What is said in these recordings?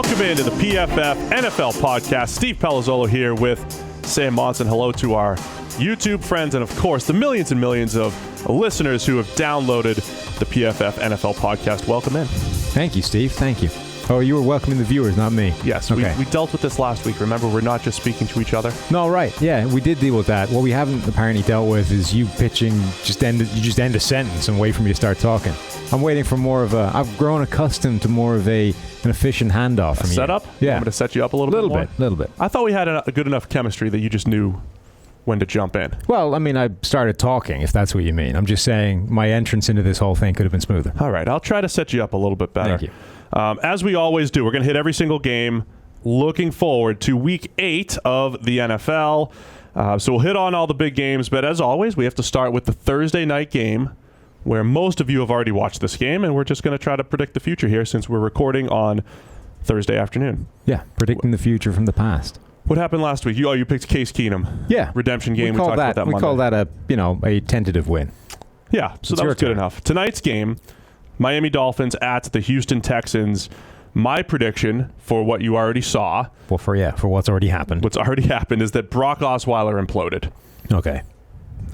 Welcome into the PFF NFL podcast. Steve Palazzolo here with Sam Monson. Hello to our YouTube friends and, of course, the millions and millions of listeners who have downloaded the PFF NFL podcast. Welcome in. Thank you, Steve. Thank you. Oh, you were welcoming the viewers, not me. Yes, okay. we dealt with this last week. Remember, we're not just speaking to each other. No, right. Yeah, we did deal with that. What we haven't apparently dealt with is you pitching, you just end a sentence and wait for me to start talking. I'm waiting for more of a, I've grown accustomed to more of an efficient handoff from you. Setup? Yeah. I'm going to set you up a little bit more? Little bit. I thought we had a good enough chemistry that you just knew when to jump in. Well, I mean, I started talking, if that's what you mean. I'm just saying my entrance into this whole thing could have been smoother. All right, I'll try to set you up a little bit better. Thank you. As we always do, we're going to hit every single game. Looking forward to Week 8 of the NFL. So we'll hit on all the big games, but as always, we have to start with the Thursday night game, where most of you have already watched this game, and we're just going to try to predict the future here since we're recording on Thursday afternoon. Yeah, predicting the future from the past. What happened last week? You picked Case Keenum. Yeah. Redemption game. We talked about that Monday. We call that a tentative win. Yeah, so that was good enough. Tonight's game, Miami Dolphins at the Houston Texans. My prediction for what you already saw. Well, for what's already happened. What's already happened is that Brock Osweiler imploded. Okay.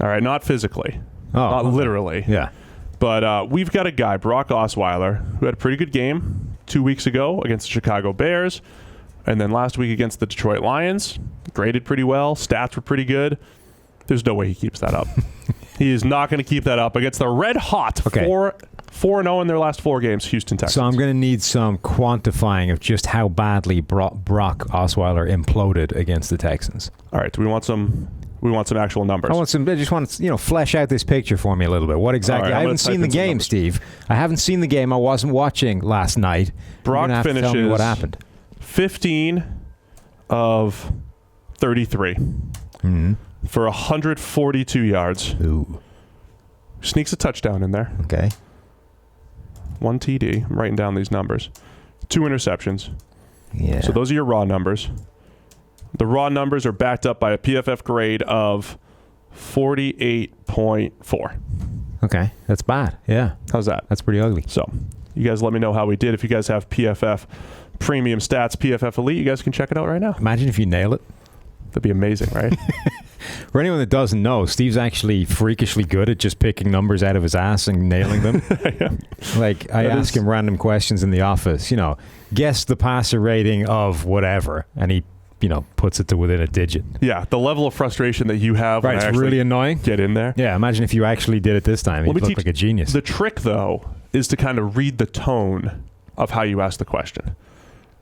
All right, not physically. Oh, not literally. Yeah. But we've got a guy, Brock Osweiler, who had a pretty good game 2 weeks ago against the Chicago Bears. And then last week against the Detroit Lions. Graded pretty well. Stats were pretty good. There's no way he keeps that up. He is not going to keep that up against the red-hot 4-0 in their last 4 games, Houston Texans. So I'm going to need some quantifying of just how badly Brock Osweiler imploded against the Texans. All right. Do we want some actual numbers? I just want to flesh out this picture for me a little bit. What exactly? Right, I haven't seen the game, Steve. I haven't seen the game. I wasn't watching last night. Brock finishes to tell me what happened. 15 of 33 for 142 yards. Ooh. Sneaks a touchdown in there. Okay. 1 TD. I'm writing down these numbers. 2 interceptions. Yeah. So those are your raw numbers. The raw numbers are backed up by a PFF grade of 48.4. Okay. That's bad. Yeah. How's that? That's pretty ugly. So you guys let me know how we did. If you guys have PFF Premium Stats, PFF Elite, you guys can check it out right now. Imagine if you nail it. That'd be amazing, right? For anyone that doesn't know, Steve's actually freakishly good at just picking numbers out of his ass and nailing them. Yeah. Like, I ask him random questions in the office, guess the passer rating of whatever, and he, puts it to within a digit. Yeah, the level of frustration that you have right, when it's really annoying. Get in there. Yeah, imagine if you actually did it this time. You'd look like a genius. The trick, though, is to kind of read the tone of how you ask the question.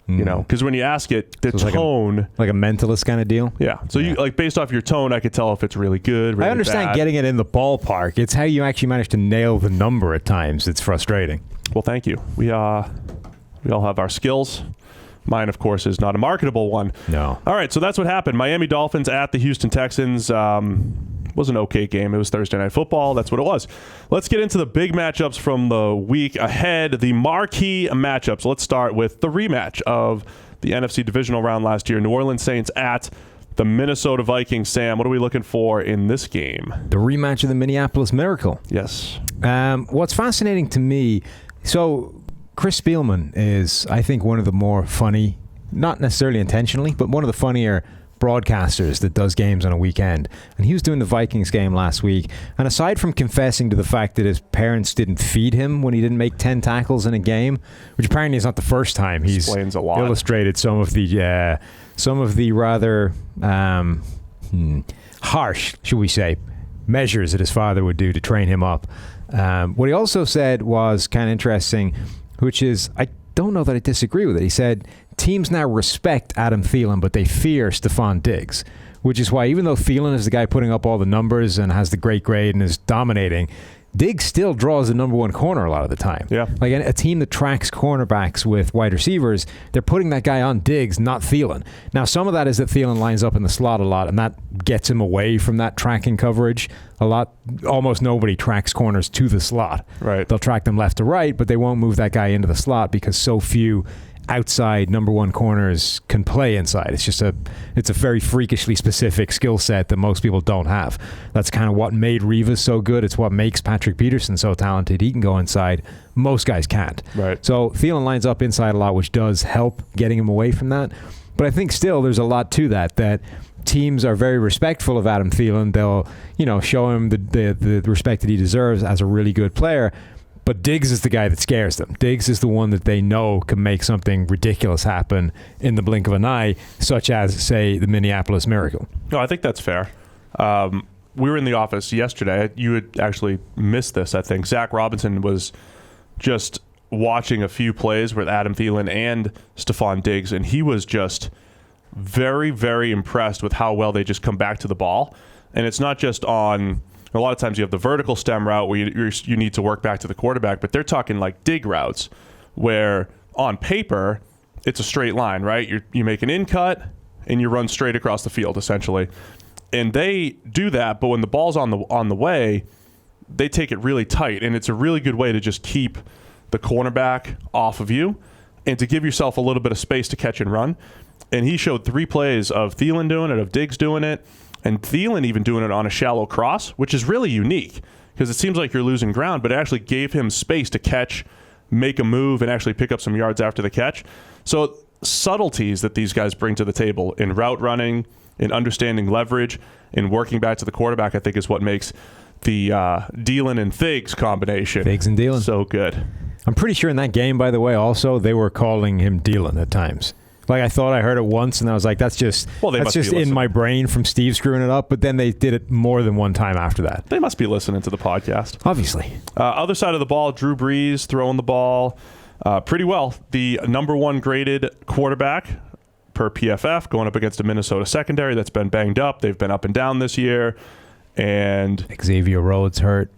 Because when you ask it, the tone... Like a mentalist kind of deal? Yeah. So you based off your tone, I could tell if it's really good, really I understand bad. Getting it in the ballpark. It's how you actually manage to nail the number at times. It's frustrating. Well, thank you. We all have our skills. Mine, of course, is not a marketable one. No. All right, so that's what happened. Miami Dolphins at the Houston Texans. Was an okay game. It was Thursday Night Football. That's what it was. Let's get into the big matchups from the week ahead, the marquee matchups. Let's start with the rematch of the NFC Divisional round last year. New Orleans Saints at the Minnesota Vikings. Sam, what are we looking for in this game? The rematch of the Minneapolis Miracle. Yes. What's fascinating to me, so Chris Spielman is, I think, one of the more funny, not necessarily intentionally, but one of the funnier broadcasters that does games on a weekend. And he was doing the Vikings game last week, and aside from confessing to the fact that his parents didn't feed him when he didn't make 10 tackles in a game, which apparently is not the first time he's illustrated some of the rather harsh, should we say, measures that his father would do to train him up. What he also said was kind of interesting, which is, I don't know that I disagree with it. He said, teams now respect Adam Thielen, but they fear Stephon Diggs, which is why even though Thielen is the guy putting up all the numbers and has the great grade and is dominating, Diggs still draws the number one corner a lot of the time. Yeah. Like a team that tracks cornerbacks with wide receivers, they're putting that guy on Diggs, not Thielen. Now, some of that is that Thielen lines up in the slot a lot, and that gets him away from that tracking coverage a lot. Almost nobody tracks corners to the slot. Right. They'll track them left to right, but they won't move that guy into the slot because so few outside number one corners can play inside. It's a very freakishly specific skill set that most people don't have. That's kind of what made Rivas so good. It's what makes Patrick Peterson so talented. He can go inside. Most guys can't. Right. So Thielen lines up inside a lot, which does help getting him away from that. But I think still there's a lot to that teams are very respectful of Adam Thielen. They'll, show him the respect that he deserves as a really good player. But Diggs is the guy that scares them. Diggs is the one that they know can make something ridiculous happen in the blink of an eye, such as, say, the Minneapolis Miracle. No, I think that's fair. We were in the office yesterday. You had actually missed this, I think. Zach Robinson was just watching a few plays with Adam Thielen and Stephon Diggs, and he was just very, very impressed with how well they just come back to the ball. And it's not just on... A lot of times you have the vertical stem route where you need to work back to the quarterback, but they're talking like dig routes where on paper it's a straight line, right? You make an in cut and you run straight across the field essentially. And they do that, but when the ball's on the way, they take it really tight, and it's a really good way to just keep the cornerback off of you and to give yourself a little bit of space to catch and run. And he showed 3 plays of Thielen doing it, of Diggs doing it, and Thielen even doing it on a shallow cross, which is really unique because it seems like you're losing ground, but it actually gave him space to catch, make a move, and actually pick up some yards after the catch. So subtleties that these guys bring to the table in route running, in understanding leverage, in working back to the quarterback, I think is what makes the Thielen and Figs combination Figs and Thielen so good. I'm pretty sure in that game, by the way, also, they were calling him Thielen at times. Like, I thought I heard it once, and I was like, that's just in my brain from Steve screwing it up. But then they did it more than one time after that. They must be listening to the podcast. Obviously. Other side of the ball, Drew Brees throwing the ball pretty well. The number 1 graded quarterback per PFF going up against a Minnesota secondary that's been banged up. They've been up and down this year. And Xavier Rhodes hurt,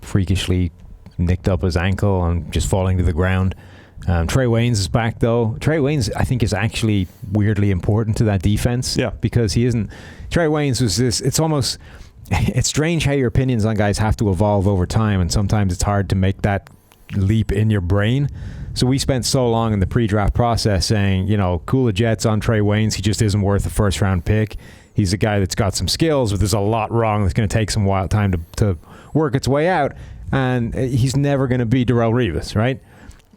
freakishly nicked up his ankle and just falling to the ground. Trey Waynes is back, though. Trey Waynes, I think, is actually weirdly important to that defense. Yeah. Because he isn't... Trey Waynes was this... It's strange how your opinions on guys have to evolve over time, and sometimes it's hard to make that leap in your brain. So we spent so long in the pre-draft process saying, cool the Jets on Trey Waynes. He just isn't worth a first-round pick. He's a guy that's got some skills, but there's a lot wrong that's going to take some wild time to work its way out. And he's never going to be Darrelle Revis, right?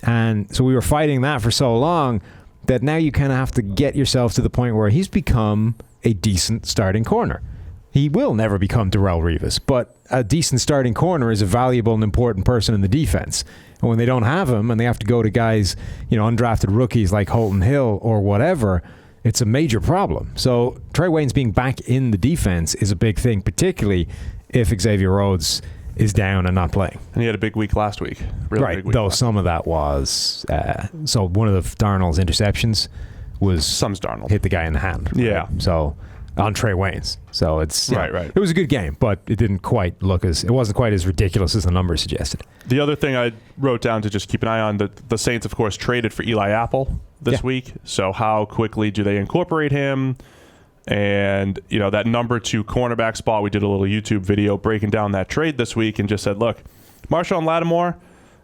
And so we were fighting that for so long that now you kind of have to get yourself to the point where he's become a decent starting corner. He will never become Darrelle Revis, but a decent starting corner is a valuable and important person in the defense. And when they don't have him and they have to go to guys, undrafted rookies like Holton Hill or whatever, it's a major problem. So Trey Waynes being back in the defense is a big thing, particularly if Xavier Rhodes is down and not playing. And he had a big week last week. Really right, big week though some of that was... so one of the Darnold's interceptions was... Some's Darnold. Hit the guy in the hand. Right? Yeah. So, on Trey Waynes. So, it's... Right. It was a good game, but it didn't quite look as... It wasn't quite as ridiculous as the numbers suggested. The other thing I wrote down to just keep an eye on, the Saints, of course, traded for Eli Apple this week. So, how quickly do they incorporate him? And, that number 2 cornerback spot, we did a little YouTube video breaking down that trade this week and just said, look, Marshawn Lattimore,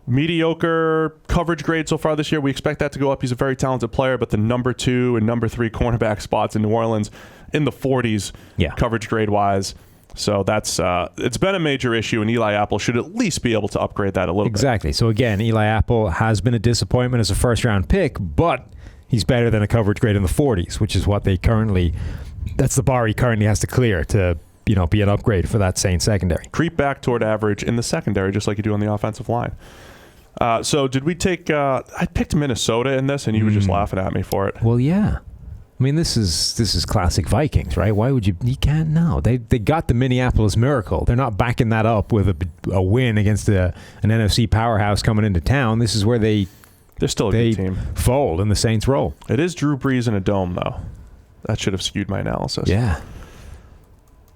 mediocre coverage grade so far this year. We expect that to go up. He's a very talented player, but the number 2 and number 3 cornerback spots in New Orleans in the 40s coverage grade-wise. So that's it's been a major issue, and Eli Apple should at least be able to upgrade that a little bit. Exactly. So, again, Eli Apple has been a disappointment as a first-round pick, but he's better than a coverage grade in the 40s, which is what they currently... That's the bar he currently has to clear to, be an upgrade for that Saints secondary. Creep back toward average in the secondary, just like you do on the offensive line. So did we take... I picked Minnesota in this, and you were just laughing at me for it. Well, yeah. I mean, this is classic Vikings, right? Why would you... You can't know. They got the Minneapolis Miracle. They're not backing that up with a win against an NFC powerhouse coming into town. This is where they're still a good team. Fold in the Saints' role. It is Drew Brees in a dome, though. That should have skewed my analysis. Yeah.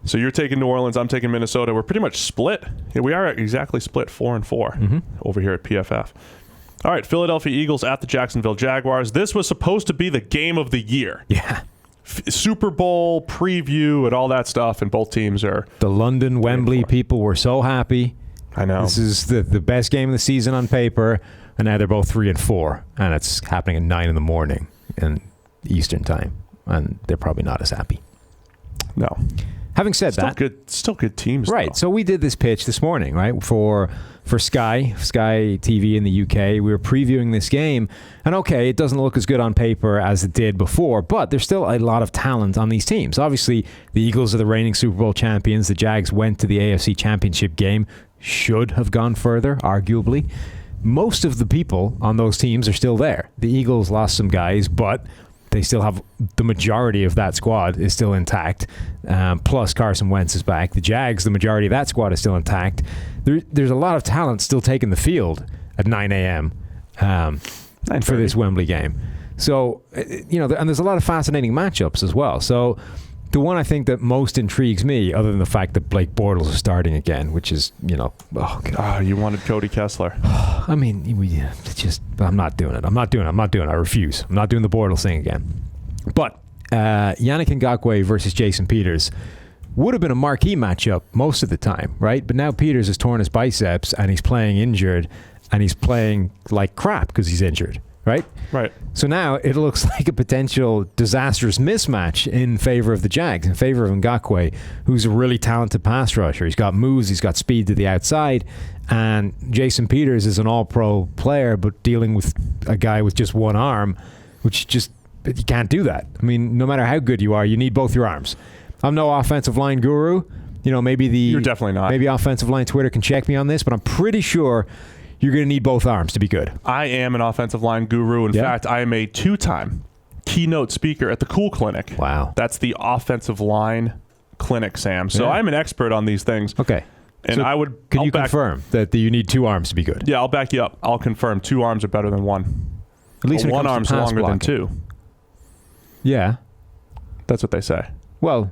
So you're taking New Orleans, I'm taking Minnesota. We're pretty much split. Yeah, we are exactly split 4-4 over here at PFF. All right, Philadelphia Eagles at the Jacksonville Jaguars. This was supposed to be the game of the year. Yeah. Super Bowl preview and all that stuff, and both teams are... The London Wembley people were so happy. I know. This is the best game of the season on paper. and now they're both 3-4, and it's happening at 9 a.m. in Eastern time, and they're probably not as happy. No. Having said that, still good teams, right? though. So we did this pitch this morning, right, for Sky TV in the UK. We were previewing this game, and okay, it doesn't look as good on paper as it did before, but there's still a lot of talent on these teams. Obviously, the Eagles are the reigning Super Bowl champions. The Jags went to the AFC Championship game, should have gone further, arguably. Most of the people on those teams are still there. The Eagles lost some guys, but they still have the majority of that squad is still intact. Plus Carson Wentz is back. The Jags, the majority of that squad is still intact. There's a lot of talent still taking the field at 9 a.m. For this Wembley game. So, and there's a lot of fascinating matchups as well. So the one I think that most intrigues me, other than the fact that Blake Bortles is starting again, which is, oh, God. You wanted Cody Kessler. I mean, I'm not doing it. I refuse. I'm not doing the Bortles thing again. But Yannick Ngakoue versus Jason Peters would have been a marquee matchup most of the time, right? But now Peters has torn his biceps and he's playing injured, and he's playing like crap because he's injured, right? Right. So now it looks like a potential disastrous mismatch in favor of the Jags, in favor of Ngakoue, who's a really talented pass rusher. He's got moves, he's got speed to the outside, and Jason Peters is an all-pro player, but dealing with a guy with just one arm, which you can't do that. I mean, no matter how good you are, you need both your arms. I'm no offensive line guru. You're definitely not. Maybe offensive line Twitter can check me on this, but I'm pretty sure you're going to need both arms to be good. I am an offensive line guru. In fact, I am a 2-time keynote speaker at the Cool Clinic. Wow. That's the offensive line clinic, Sam. So I'm an expert on these things. Okay. And so Can you confirm that you need two arms to be good? Yeah, I'll back you up. I'll confirm 2 arms are better than 1. At least one arm's longer than 2. Yeah. That's what they say. Well,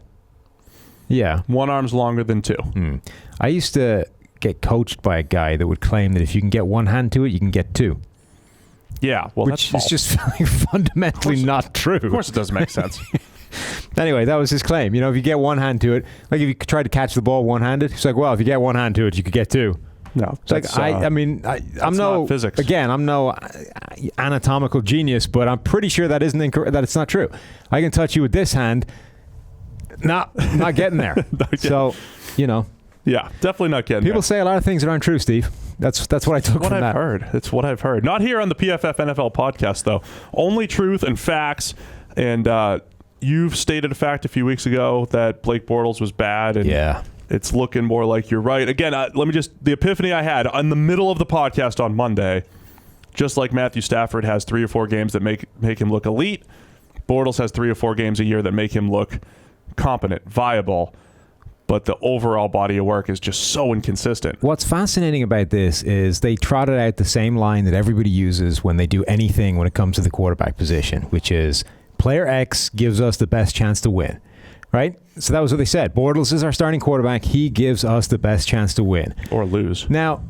yeah. 1 arm's longer than 2. I used to get coached by a guy that would claim that if you can get one hand to it, you can get 2. Yeah, well, which that's is just fundamentally not true. Of course it doesn't make sense. Anyway, that was his claim. If you get one hand to it, like if you try to catch the ball one-handed, it's like, well, if you get one hand to it, you could get 2. No, it's like I'm no physics. Again, I'm no anatomical genius, but I'm pretty sure that isn't incorrect. That it's not true. I can touch you with this hand. Not getting there. So, Yeah, definitely not getting People say a lot of things that aren't true, Steve. That's what I took from that. It's what I've heard. Not here on the PFF NFL podcast, though. Only truth and facts. And you've stated a fact a few weeks ago that Blake Bortles was bad. And it's looking more like you're right. Again, the epiphany I had in the middle of the podcast on Monday, just like Matthew Stafford has 3 or 4 games that make him look elite, Bortles has 3 or 4 games a year that make him look competent, viable. But the overall body of work is just so inconsistent. What's fascinating about this is they trotted out the same line that everybody uses when they do anything when it comes to the quarterback position, which is player X gives us the best chance to win, right? So that was what they said. Bortles is our starting quarterback. He gives us the best chance to win. Or lose. Now,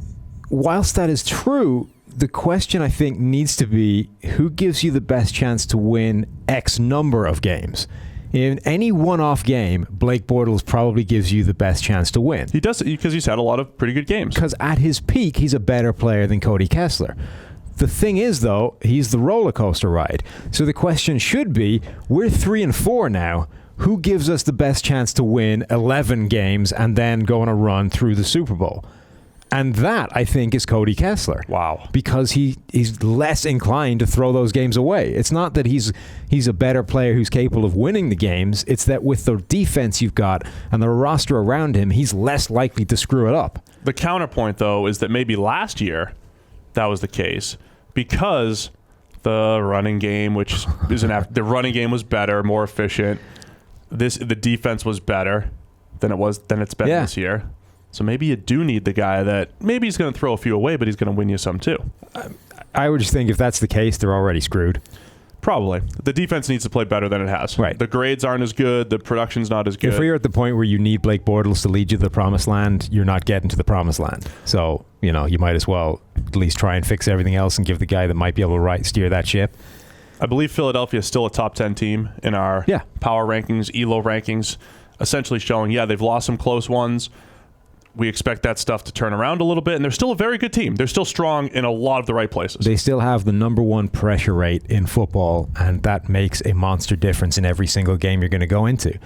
whilst that is true, the question I think needs to be, who gives you the best chance to win X number of games? In any one-off game, Blake Bortles probably gives you the best chance to win. He does, because he's had a lot of pretty good games. Because at his peak, he's a better player than Cody Kessler. The thing is, though, he's the roller coaster ride. So the question should be, we're 3-4 now. Who gives us the best chance to win 11 games and then go on a run through the Super Bowl? And that, I think, is Cody Kessler. Wow. Because he's less inclined to throw those games away. It's not that he's a better player who's capable of winning the games. It's that with the defense you've got and the roster around him, he's less likely to screw it up. The counterpoint, though, is that maybe last year that was the case because the running game, which is the running game was better, more efficient. The defense was better than it's been this year. So maybe you do need the guy that maybe he's going to throw a few away, but he's going to win you some too. I would just think if that's the case, they're already screwed. Probably. The defense needs to play better than it has. Right. The grades aren't as good. The production's not as good. If you're at the point where you need Blake Bortles to lead you to the promised land, you're not getting to the promised land. So, you might as well at least try and fix everything else and give the guy that might be able to steer that ship. I believe Philadelphia is still a top 10 team in our power rankings, ELO rankings, essentially showing, they've lost some close ones. We expect that stuff to turn around a little bit, and they're still a very good team. They're still strong in a lot of the right places. They still have the number one pressure rate in football, and that makes a monster difference in every single game you're going to go into.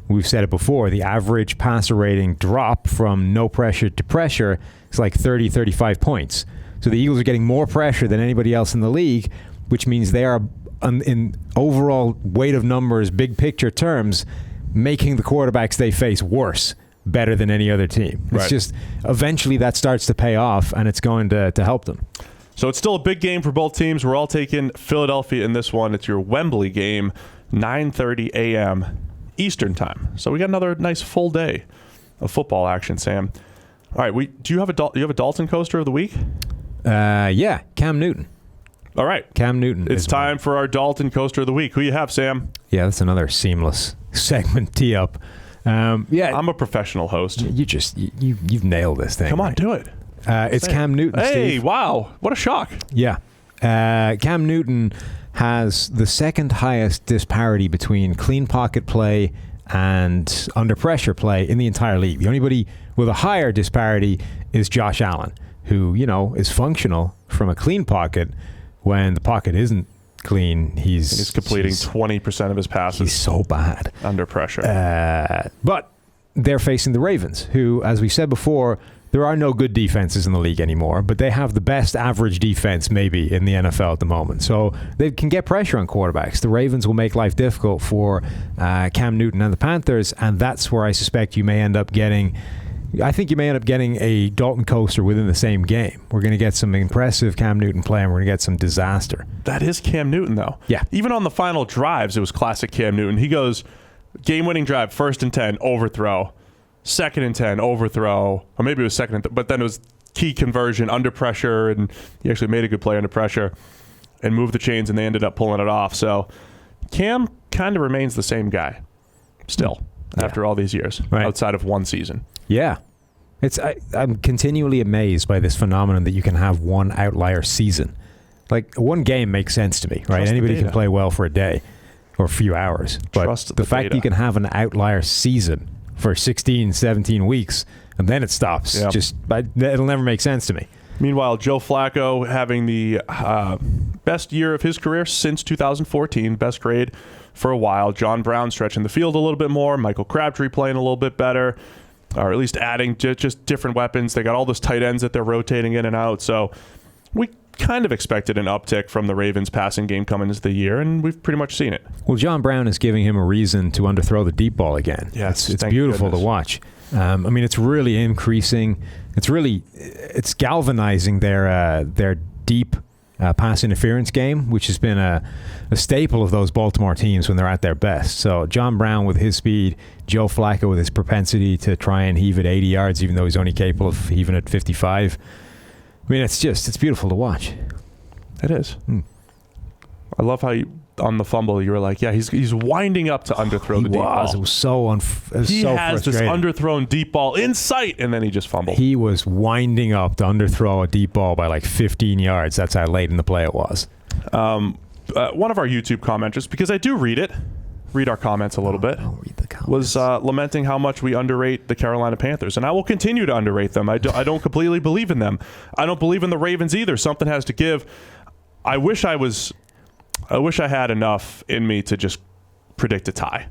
We've said it before, the average passer rating drop from no pressure to pressure is like 30, 35 points. So the Eagles are getting more pressure than anybody else in the league, which means they are, in overall weight of numbers, big picture terms, making the quarterbacks they face worse, better than any other team. It's just, eventually that starts to pay off, and it's going to help them. So it's still a big game for both teams. We're all taking Philadelphia in this one. It's your Wembley game, 9:30 a.m. Eastern time. So we got another nice full day of football action, Sam. All right, do you have a Dalton coaster of the week? Yeah, Cam Newton. All right. Cam Newton. It's time for our Dalton coaster of the week. Who you have, Sam? Yeah, that's another seamless segment tee up. Yeah, I'm a professional host. You've nailed this thing. Come on, do it. It's Cam Newton. Hey, Steve. wow, what a shock! Yeah, Cam Newton has the second highest disparity between clean pocket play and under pressure play in the entire league. The only body with a higher disparity is Josh Allen, who is functional from a clean pocket when the pocket isn't clean. He's completing 20% of his passes. He's so bad under pressure. But they're facing the Ravens, who, as we said before, there are no good defenses in the league anymore, but they have the best average defense maybe in the NFL at the moment. So they can get pressure on quarterbacks. The Ravens will make life difficult for Cam Newton and the Panthers, and that's where I suspect you may end up getting... I think you may end up getting a Dalton coaster within the same game. We're going to get some impressive Cam Newton play, and we're going to get some disaster. That is Cam Newton, though. Yeah. Even on the final drives, it was classic Cam Newton. He goes, game-winning drive, 1st and 10, overthrow. 2nd and 10, overthrow. Or maybe it was 2nd and 10, but then it was key conversion under pressure, and he actually made a good play under pressure and moved the chains, and they ended up pulling it off. So Cam kind of remains the same guy still after all these years, outside of one season. Yeah. I'm continually amazed by this phenomenon that you can have one outlier season. Like, one game makes sense to me, right? Anybody can play well for a day or a few hours. But the fact that you can have an outlier season for 16, 17 weeks, and then it stops, it'll never make sense to me. Meanwhile, Joe Flacco having the best year of his career since 2014, best grade for a while. John Brown stretching the field a little bit more. Michael Crabtree playing a little bit better, or at least adding just different weapons. They got all those tight ends that they're rotating in and out. So we kind of expected an uptick from the Ravens passing game coming into the year, and we've pretty much seen it. Well, John Brown is giving him a reason to underthrow the deep ball again. Yes, it's beautiful to watch. It's really increasing. It's galvanizing their deep pass interference game, which has been a staple of those Baltimore teams when they're at their best. So John Brown with his speed, Joe Flacco with his propensity to try and heave at 80 yards, even though he's only capable of heaving at 55. It's beautiful to watch. It is. I love how on the fumble you were like, yeah, he's winding up to underthrow the deep ball. It was so He has this underthrown deep ball in sight, and then he just fumbled. He was winding up to underthrow a deep ball by like 15 yards. That's how late in the play it was. One of our YouTube commenters, because I do read our comments a little bit, I'll read the comments. was lamenting how much we underrate the Carolina Panthers, and I will continue to underrate them. I don't completely believe in them. I don't believe in the Ravens either. Something has to give. I wish I had enough in me to just predict a tie.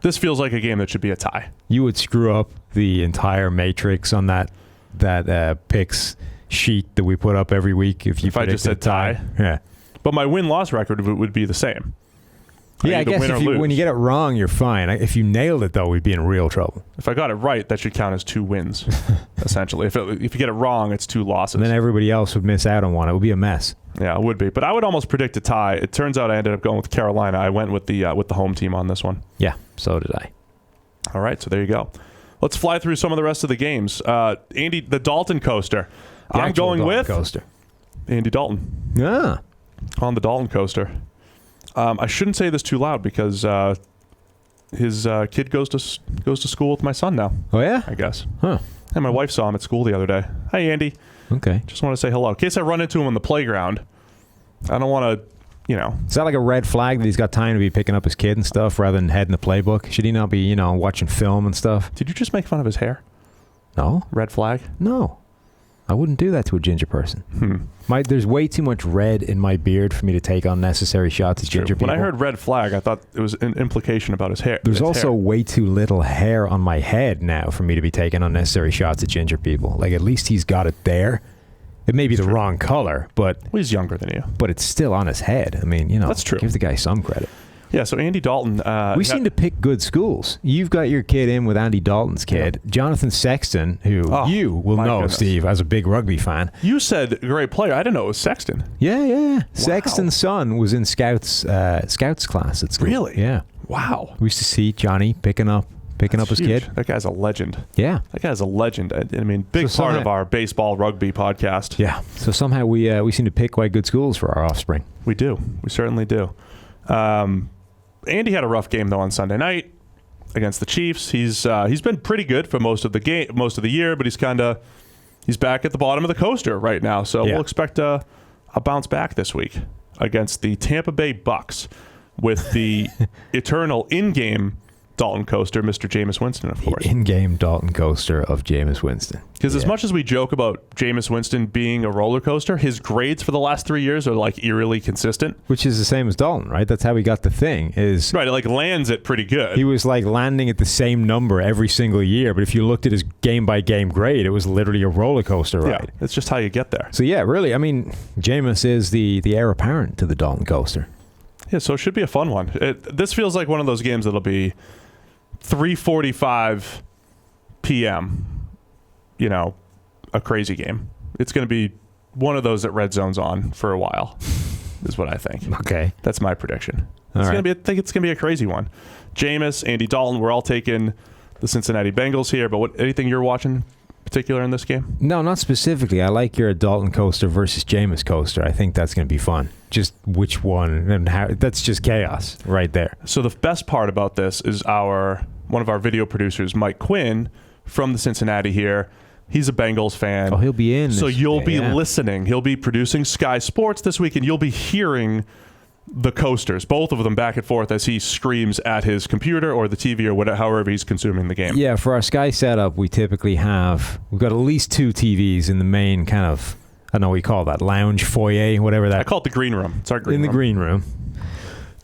This feels like a game that should be a tie. You would screw up the entire matrix on that picks sheet that we put up every week if I just said tie. Yeah, but my win-loss record would be the same. Yeah, I guess when you get it wrong, you're fine. If you nailed it, though, we'd be in real trouble. If I got it right, that should count as 2 wins, essentially. If you get it wrong, it's 2 losses. And then everybody else would miss out on one. It would be a mess. Yeah, it would be. But I would almost predict a tie. It turns out I ended up going with Carolina. I went with the home team on this one. Yeah, so did I. All right, so there you go. Let's fly through some of the rest of the games. Andy, the Dalton coaster. I'm going with coaster. Andy Dalton. Yeah. On the Dalton coaster. I shouldn't say this too loud because his kid goes to school with my son now. Oh, yeah? I guess. Huh. And my wife saw him at school the other day. Hi, Andy. Okay. Just want to say hello. In case I run into him on the playground, I don't want to, Is that like a red flag that he's got time to be picking up his kid and stuff rather than heading the playbook? Should he not be, watching film and stuff? Did you just make fun of his hair? No. Red flag? No. I wouldn't do that to a ginger person. There's way too much red in my beard for me to take unnecessary shots at ginger people. When I heard red flag, I thought it was an implication about his hair. There's also way too little hair on my head now for me to be taking unnecessary shots at ginger people. Like, at least he's got it there. It may be the wrong color, but... Well, he's younger than you. But it's still on his head. I mean, That's true. Give the guy some credit. Yeah, so Andy Dalton... we seem to pick good schools. You've got your kid in with Andy Dalton's kid. Yeah. Jonathan Sexton, who you will know, goodness. Steve, as a big rugby fan. You said great player. I didn't know it was Sexton. Yeah. Wow. Sexton's son was in Scouts class at school. Really? Yeah. Wow. We used to see Johnny picking up his kid. That guy's a legend. Yeah. That guy's a legend. I mean, big part of our baseball rugby podcast. Yeah. So somehow we seem to pick quite good schools for our offspring. We do. We certainly do. Andy had a rough game though on Sunday night against the Chiefs. He's been pretty good for most of the year, but he's back at the bottom of the coaster right now. So we'll expect a bounce back this week against the Tampa Bay Bucks with the eternal in-game Dalton coaster, Mr. Jameis Winston, of course. The in-game Dalton coaster of Jameis Winston. Because as much as we joke about Jameis Winston being a roller coaster, his grades for the last 3 years are like eerily consistent. Which is the same as Dalton, right? That's how he got the thing. Right, it like lands it pretty good. He was like landing at the same number every single year, but if you looked at his game-by-game grade, it was literally a roller coaster ride. Yeah, it's just how you get there. So yeah, really, I mean, Jameis is the heir apparent to the Dalton coaster. Yeah, so it should be a fun one. This feels like one of those games that'll be 3:45 p.m., a crazy game. It's going to be one of those that Red Zone's on for a while, is what I think. Okay. That's my prediction. I think it's going to be a crazy one. Jameis, Andy Dalton, we're all taking the Cincinnati Bengals here, but anything you're watching particular in this game? No, not specifically. I like your Dalton coaster versus Jameis coaster. I think that's going to be fun. Just which one and how. That's just chaos right there. So the best part about this is one of our video producers, Mike Quinn, from the Cincinnati here. He's a Bengals fan. Oh, he'll be in. So you'll be listening. He'll be producing Sky Sports this week, and you'll be hearing the coasters, both of them back and forth as he screams at his computer or the TV or whatever, however he's consuming the game. Yeah, for our Sky setup, we've got at least 2 TVs in the main kind of, I don't know what you call that, lounge, foyer, whatever that. I call it the green room. It's our green room. In the green room.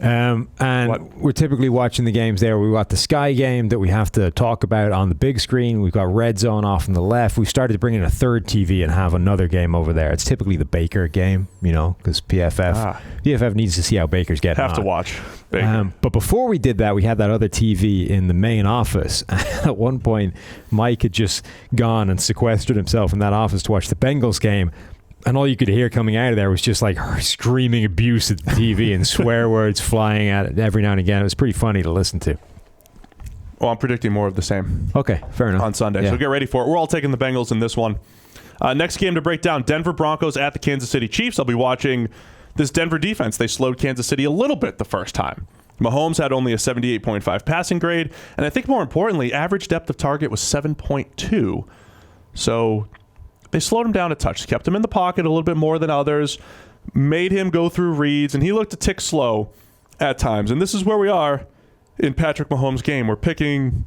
We're typically watching the games there. We've got the Sky game that we have to talk about on the big screen. We've got Red Zone off on the left. We've started to bring in a third TV and have another game over there. It's typically the Baker game, because PFF needs to see how Baker's getting on. Have to watch Baker. But before we did that, we had that other TV in the main office. At one point, Mike had just gone and sequestered himself in that office to watch the Bengals game. And all you could hear coming out of there was just like her screaming abuse at the TV and swear words flying at it every now and again. It was pretty funny to listen to. Well, I'm predicting more of the same. Okay, fair enough. On Sunday. Yeah. So get ready for it. We're all taking the Bengals in this one. Next game to break down, Denver Broncos at the Kansas City Chiefs. I'll be watching this Denver defense. They slowed Kansas City a little bit the first time. Mahomes had only a 78.5 passing grade. And I think more importantly, average depth of target was 7.2. So they slowed him down a touch, kept him in the pocket a little bit more than others, made him go through reads, and he looked a tick slow at times. And this is where we are in Patrick Mahomes' game. We're picking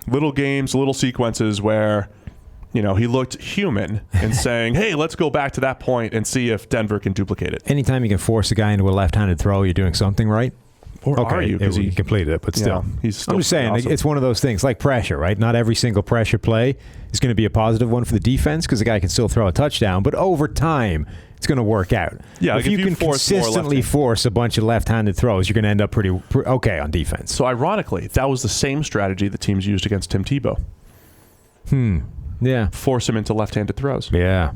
little games, little sequences where, he looked human and saying, hey, let's go back to that point and see if Denver can duplicate it. Anytime you can force a guy into a left-handed throw, you're doing something right. Or are you? Because he completed it, but still. He's still I'm just saying, awesome. It's one of those things, like pressure, right? Not every single pressure play is going to be a positive one for the defense because the guy can still throw a touchdown, but over time, it's going to work out. Yeah, if you can consistently force a bunch of left-handed throws, you're going to end up pretty okay on defense. So ironically, that was the same strategy the teams used against Tim Tebow. Yeah. Force him into left-handed throws. Yeah,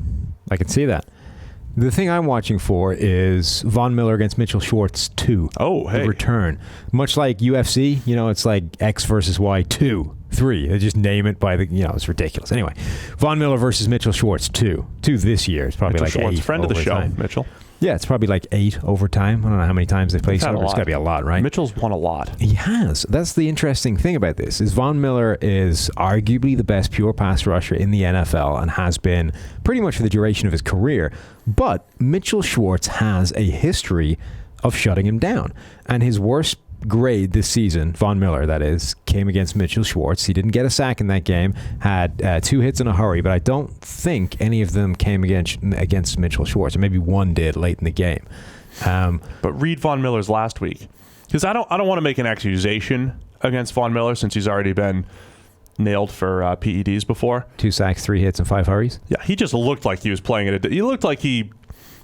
I can see that. The thing I'm watching for is Von Miller against Mitchell Schwartz 2. Oh, hey. The return. Much like UFC, it's like X versus Y 2, 3. They just name it by the, it's ridiculous. Anyway, Von Miller versus Mitchell Schwartz 2. 2 this year. It's probably Mitchell like Schwartz, 8 friend of the show, time. Mitchell. Yeah, it's probably like 8 overtime. I don't know how many times they play. It's got to be a lot, right? Mitchell's won a lot. He has. That's the interesting thing about this, is Von Miller is arguably the best pure pass rusher in the NFL and has been pretty much for the duration of his career. But Mitchell Schwartz has a history of shutting him down. And his worst grade this season, Von Miller, that is, came against Mitchell Schwartz. He didn't get a sack in that game, had 2 hits in a hurry, but I don't think any of them came against Mitchell Schwartz. Or maybe one did late in the game. But read Von Miller's last week. Because I don't want to make an accusation against Von Miller since he's already been nailed for PEDs before. 2 sacks, 3 hits, and 5 hurries. Yeah, he just looked like he was playing it. He looked like he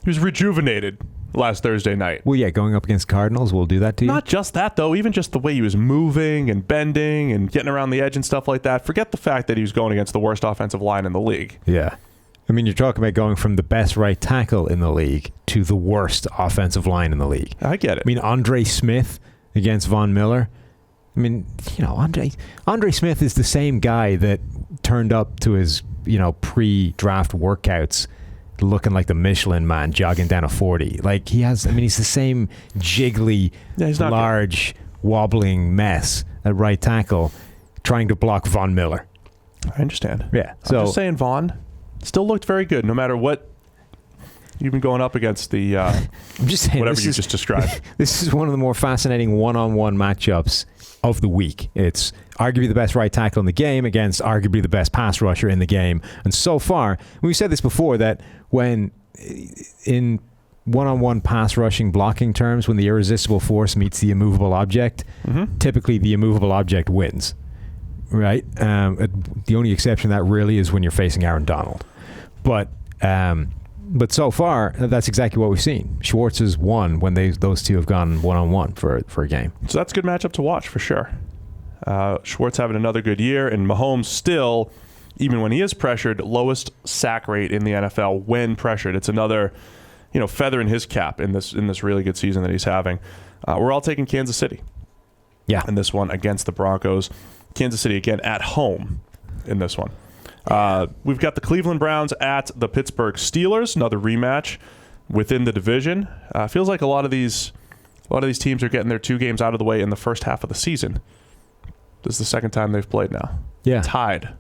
was rejuvenated last Thursday night. Well, yeah, going up against Cardinals will do that to you. Not just that, though. Even just the way he was moving and bending and getting around the edge and stuff like that. Forget the fact that he was going against the worst offensive line in the league. Yeah. I mean, you're talking about going from the best right tackle in the league to the worst offensive line in the league. I get it. I mean, Andre Smith against Von Miller. I mean, Andre Smith is the same guy that turned up to his, pre-draft workouts looking like the Michelin Man jogging down a 40. Like, he's the same jiggly, large, wobbling mess at right tackle trying to block Von Miller. I understand. Yeah. So, I'm just saying Von still looked very good no matter what you've been going up against the I'm just saying, whatever you just described. This is one of the more fascinating one-on-one matchups of the week. It's arguably the best right tackle in the game against arguably the best pass rusher in the game. And so far, we've said this before, that when in one-on-one pass rushing blocking terms, when the irresistible force meets the immovable object, typically the immovable object wins. Right? The only exception to that really is when you're facing Aaron Donald. But so far, that's exactly what we've seen. Schwartz has won when those two have gone one-on-one for a game. So that's a good matchup to watch for sure. Schwartz having another good year, and Mahomes still, even when he is pressured, lowest sack rate in the NFL when pressured. It's another, feather in his cap in this really good season that he's having. We're all taking Kansas City. Yeah. In this one against the Broncos. Kansas City again at home in this one. We've got the Cleveland Browns at the Pittsburgh Steelers, another rematch within the division. Feels like a lot of these teams are getting their 2 games out of the way in the first half of the season. This is the second time they've played now. Yeah. Tied.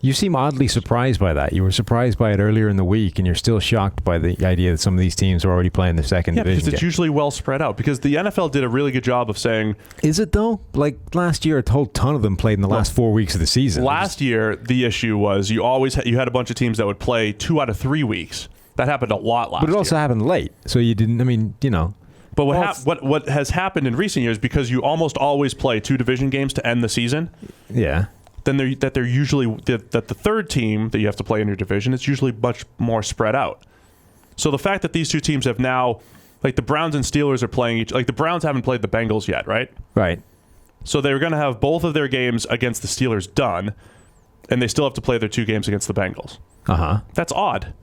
You seem oddly surprised by that. You were surprised by it earlier in the week, and you're still shocked by the idea that some of these teams are already playing the second division. Because it's usually well spread out. Because the NFL did a really good job of saying... Is it, though? Like, last year, a whole ton of them played in the last 4 weeks of the season. Last year, the issue was you had a bunch of teams that would play 2 out of 3 weeks. That happened a lot last year. But it also happened late. So you didn't... But what has happened in recent years, because you almost always play 2 division games to end the season... Yeah. Then that the third team that you have to play in your division is usually much more spread out. So the fact that these 2 teams have now, like the Browns and Steelers are playing the Browns haven't played the Bengals yet, right? Right. So they're going to have both of their games against the Steelers done, and they still have to play their 2 games against the Bengals. That's odd.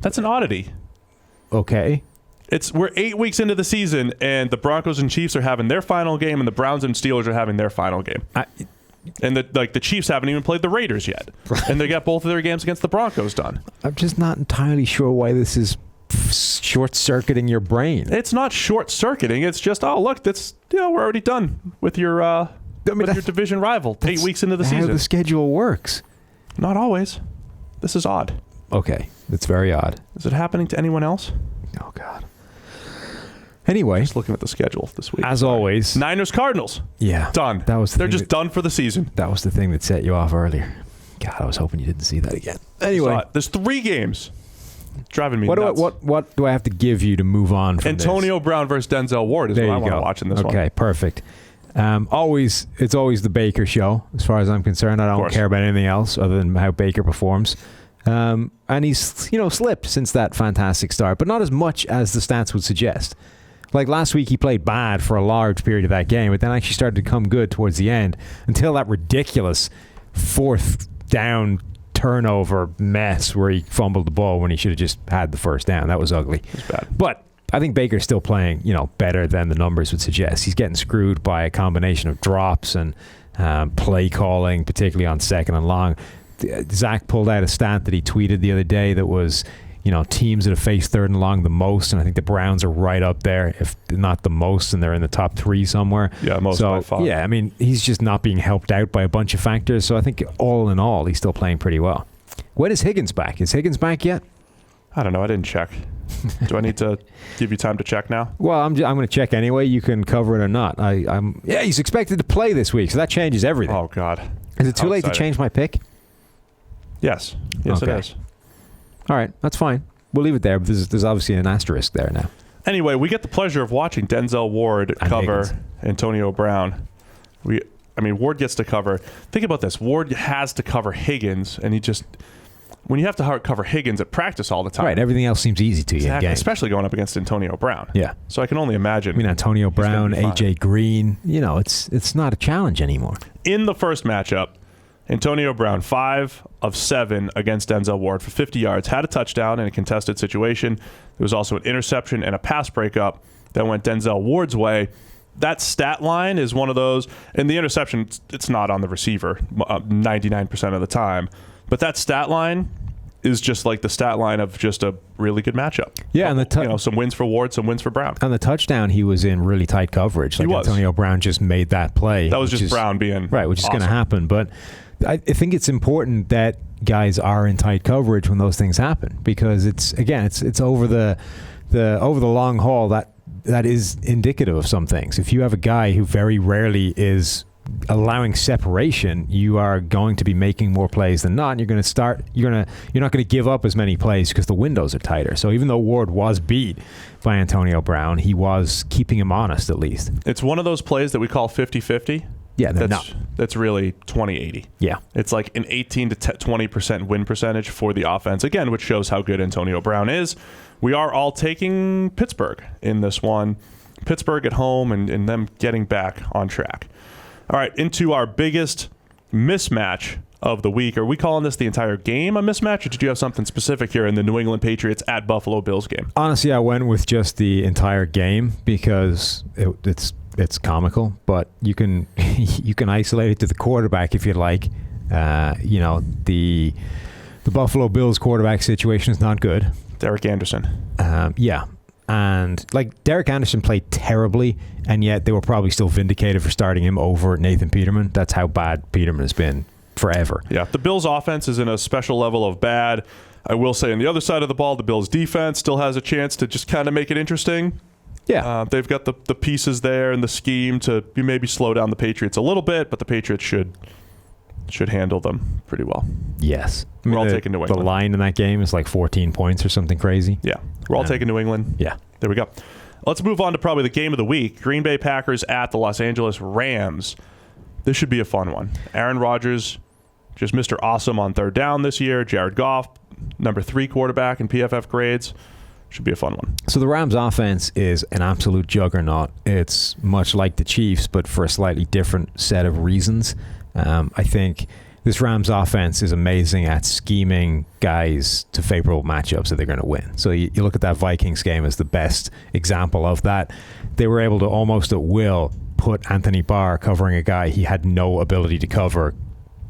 That's an oddity. Okay. We're 8 weeks into the season, and the Broncos and Chiefs are having their final game, and the Browns and Steelers are having their final game. And the Chiefs haven't even played the Raiders yet. And they got both of their games against the Broncos done. I'm just not entirely sure why this is short-circuiting your brain. It's not short-circuiting. It's just, look, that's we're already done with your your division rival 8 weeks into the season. How the schedule works. Not always. This is odd. Okay, that's very odd. Is it happening to anyone else? Oh, God. Anyway, just looking at the schedule this week. As always, Niners Cardinals. Yeah, done. They're just done for the season. That was the thing that set you off earlier. God, I was hoping you didn't see that again. Anyway, there's 3 games. It's driving me nuts. What do I have to give you to move on from Antonio Brown versus Denzel Ward is what I want to watch in this one. Okay, perfect. It's always the Baker show as far as I'm concerned. I don't care about anything else other than how Baker performs. And he's slipped since that fantastic start, but not as much as the stats would suggest. Like last week, he played bad for a large period of that game, but then actually started to come good towards the end until that ridiculous 4th down turnover mess where he fumbled the ball when he should have just had the first down. That was ugly. It was bad. But I think Baker's still playing, better than the numbers would suggest. He's getting screwed by a combination of drops and play calling, particularly on 2nd and long. Zach pulled out a stat that he tweeted the other day that was... teams that have faced 3rd and long the most, and I think the Browns are right up there, if not the most, and they're in the top 3 somewhere. Yeah, most by far. Yeah, I mean, he's just not being helped out by a bunch of factors, so I think all in all, he's still playing pretty well. When is Higgins back? Is Higgins back yet? I don't know. I didn't check. Do I need to give you time to check now? Well, I'm going to check anyway. You can cover it or not. Yeah, he's expected to play this week, so that changes everything. Oh, God. Is it too late to change my pick? Yes. Yes, Okay. it is. All right, that's fine. We'll leave it there, but there's obviously an asterisk there now. Anyway, we get the pleasure of watching Denzel Ward cover Higgins. Antonio Brown. Ward gets to cover. Think about this. Ward has to cover Higgins, and when you have to cover Higgins at practice all the time. Right, everything else seems easy to you in game. Especially going up against Antonio Brown. Yeah. So I can only imagine. Antonio Brown, AJ Green, it's not a challenge anymore. In the first matchup, Antonio Brown, 5 of 7 against Denzel Ward for 50 yards, had a touchdown in a contested situation. There was also an interception and a pass breakup that went Denzel Ward's way. That stat line is one of those, and the interception, it's not on the receiver 99% of the time, but that stat line is just like the stat line of just a really good matchup. Yeah, and some wins for Ward, some wins for Brown. On the touchdown, he was in really tight coverage. Like Antonio Brown just made that play. That was just Brown being right, which awesome. is going to happen. But I think it's important that guys are in tight coverage when those things happen, because it's over the long haul that is indicative of some things. If you have a guy who very rarely is allowing separation, you are going to be making more plays than not. And you're not going to give up as many plays because the windows are tighter. So even though Ward was beat by Antonio Brown, he was keeping him honest at least. It's one of those plays that we call 50-50. Yeah, that's really 20-80. Yeah. It's like an 18 to 20% win percentage for the offense, again, which shows how good Antonio Brown is. We are all taking Pittsburgh in this one. Pittsburgh at home and them getting back on track. All right, into our biggest mismatch of the week. Are we calling this the entire game a mismatch, or did you have something specific here in the New England Patriots at Buffalo Bills game? Honestly, I went with just the entire game because it's comical, but you can isolate it to the quarterback if you'd like. The Buffalo Bills quarterback situation is not good. Derek Anderson. Yeah. And Derek Anderson played terribly, and yet they were probably still vindicated for starting him over Nathan Peterman. That's how bad Peterman has been forever. Yeah, the Bills offense is in a special level of bad. I will say on the other side of the ball, the Bills defense still has a chance to just kind of make it interesting. Yeah. They've got the pieces there and the scheme to maybe slow down the Patriots a little bit, but the Patriots should handle them pretty well. Yes. We're all taking New England. The line in that game is like 14 points or something crazy. Yeah. We're all taking New England. Yeah. There we go. Let's move on to probably the game of the week. Green Bay Packers at the Los Angeles Rams. This should be a fun one. Aaron Rodgers, just Mr. Awesome on third down this year. Jared Goff, number 3 quarterback in PFF grades. Should be a fun one. So the Rams offense is an absolute juggernaut. It's much like the Chiefs, but for a slightly different set of reasons. I think this Rams offense is amazing at scheming guys to favorable matchups that they're going to win. So you look at that Vikings game as the best example of that. They were able to almost at will put Anthony Barr covering a guy he had no ability to cover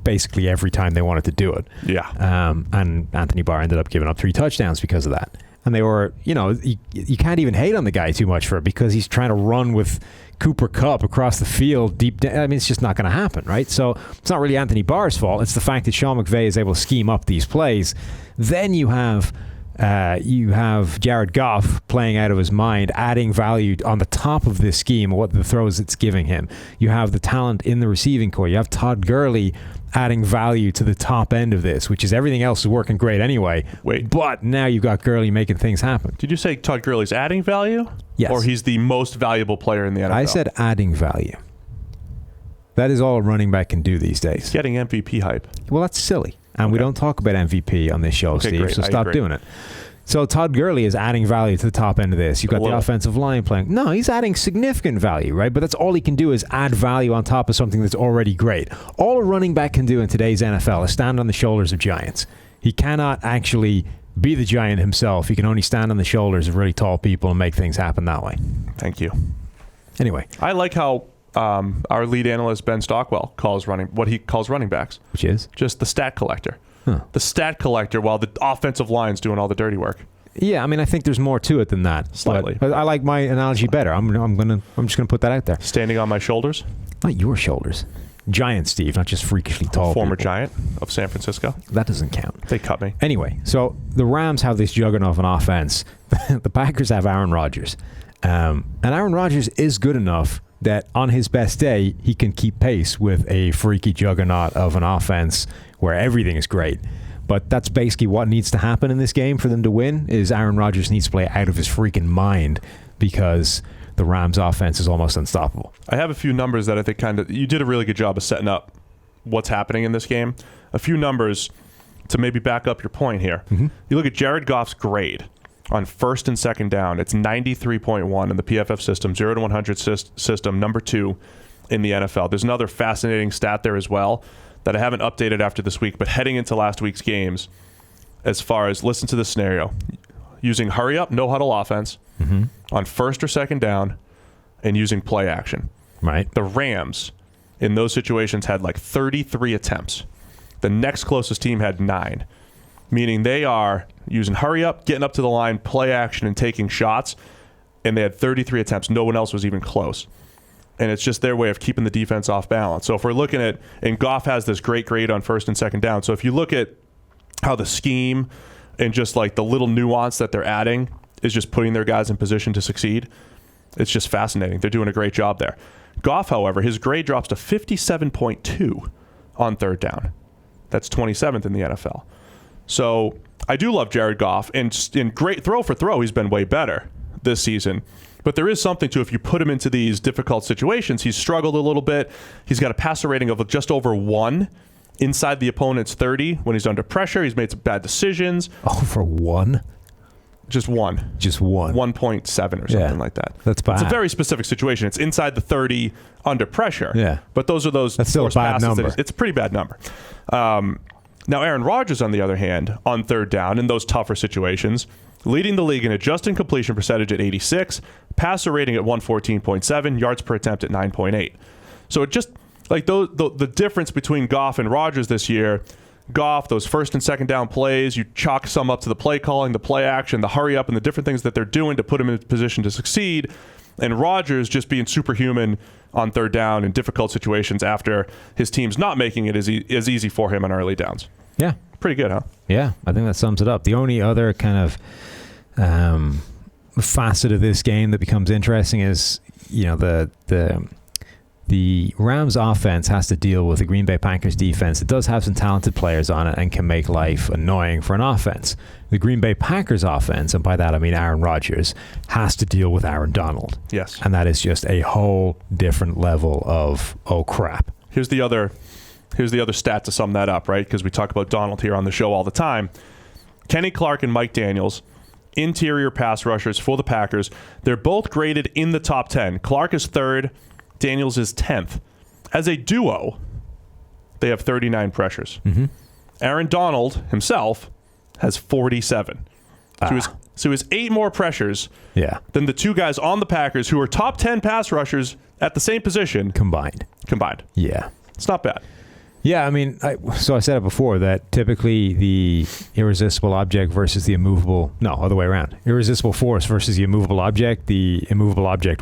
basically every time they wanted to do it. Yeah. And Anthony Barr ended up giving up 3 touchdowns because of that. And they were, you can't even hate on the guy too much for it because he's trying to run with Cooper Kupp across the field deep down. I mean, it's just not going to happen, right? So it's not really Anthony Barr's fault. It's the fact that Sean McVay is able to scheme up these plays. Then you have Jared Goff playing out of his mind, adding value on the top of this scheme, what the throws it's giving him. You have the talent in the receiving core. You have Todd Gurley adding value to the top end of this, which is everything else is working great anyway. Wait. But now you've got Gurley making things happen. Did you say Todd Gurley's adding value? Yes. Or he's the most valuable player in the NFL? I said adding value. That is all a running back can do these days. He's getting MVP hype. Well, that's silly. And we don't talk about MVP on this show, Steve, great. so stop doing it. So Todd Gurley is adding value to the top end of this. You've got the offensive line playing. No, he's adding significant value, right? But that's all he can do is add value on top of something that's already great. All a running back can do in today's NFL is stand on the shoulders of giants. He cannot actually be the giant himself. He can only stand on the shoulders of really tall people and make things happen that way. Thank you. Anyway. I like how our lead analyst, Ben Stockwell, calls running backs. Which is? Just the stat collector. Huh. The stat collector while the offensive line's doing all the dirty work. Yeah, I mean, I think there's more to it than that. Slightly. But I like my analogy better. I'm just gonna put that out there. Standing on my shoulders? Not your shoulders. Giant Steve, not just freakishly tall. Former people. Giant of San Francisco. That doesn't count. They cut me. Anyway, so the Rams have this juggernaut of an offense. The Packers have Aaron Rodgers. And Aaron Rodgers is good enough that on his best day, he can keep pace with a freaky juggernaut of an offense where everything is great. But that's basically what needs to happen in this game for them to win, is Aaron Rodgers needs to play out of his freaking mind because the Rams offense is almost unstoppable. I have a few numbers that I think you did a really good job of setting up what's happening in this game. A few numbers to maybe back up your point here. Mm-hmm. You look at Jared Goff's grade on first and second down. It's 93.1 in the PFF system, 0 to 100 system, number 2 in the NFL. There's another fascinating stat there as well that I haven't updated after this week, but heading into last week's games, as far as, listen to this scenario, using hurry up, no huddle offense on first or second down and using play action. Right. The Rams in those situations had like 33 attempts. The next closest team had 9, meaning they are using hurry up, getting up to the line, play action, and taking shots, and they had 33 attempts. No one else was even close. And it's just their way of keeping the defense off balance. So if we're looking at, and Goff has this great grade on first and second down. So if you look at how the scheme and just like the little nuance that they're adding is just putting their guys in position to succeed, it's just fascinating. They're doing a great job there. Goff, however, his grade drops to 57.2 on third down. That's 27th in the NFL. So I do love Jared Goff, and in great throw for throw, he's been way better this season. But there is something to, if you put him into these difficult situations, he's struggled a little bit. He's got a passer rating of just over 1 inside the opponent's 30 when he's under pressure. He's made some bad decisions. Over 1? Just 1. Just 1. 1.7 or something like that. That's bad. It's a very specific situation. It's inside the 30 under pressure. Yeah. But those are those. That's still a bad number. It's a pretty bad number. Now, Aaron Rodgers, on the other hand, on third down in those tougher situations, leading the league in adjusted completion percentage at 86, passer rating at 114.7, yards per attempt at 9.8. So it just, like the difference between Goff and Rodgers this year, Goff, those first and second down plays, you chalk some up to the play calling, the play action, the hurry up, and the different things that they're doing to put him in a position to succeed. And Rodgers just being superhuman on third down in difficult situations after his team's not making it as easy for him on early downs. Yeah. Pretty good, huh? Yeah, I think that sums it up. The only other kind of facet of this game that becomes interesting is, the Rams offense has to deal with the Green Bay Packers defense. It does have some talented players on it and can make life annoying for an offense. The Green Bay Packers offense, and by that I mean Aaron Rodgers, has to deal with Aaron Donald. Yes. And that is just a whole different level of, oh crap. Here's the other stat to sum that up, right? Because we talk about Donald here on the show all the time. Kenny Clark and Mike Daniels, interior pass rushers for the Packers. They're both graded in the top 10. Clark is 3rd. Daniels is 10th. As a duo, they have 39 pressures. Mm-hmm. Aaron Donald himself has 47. So he has 8 more pressures than the two guys on the Packers who are top 10 pass rushers at the same position. Combined. Yeah. It's not bad. Yeah, I mean, so I said it before that typically the irresistible object versus the immovable, no, other way around. Irresistible force versus the immovable object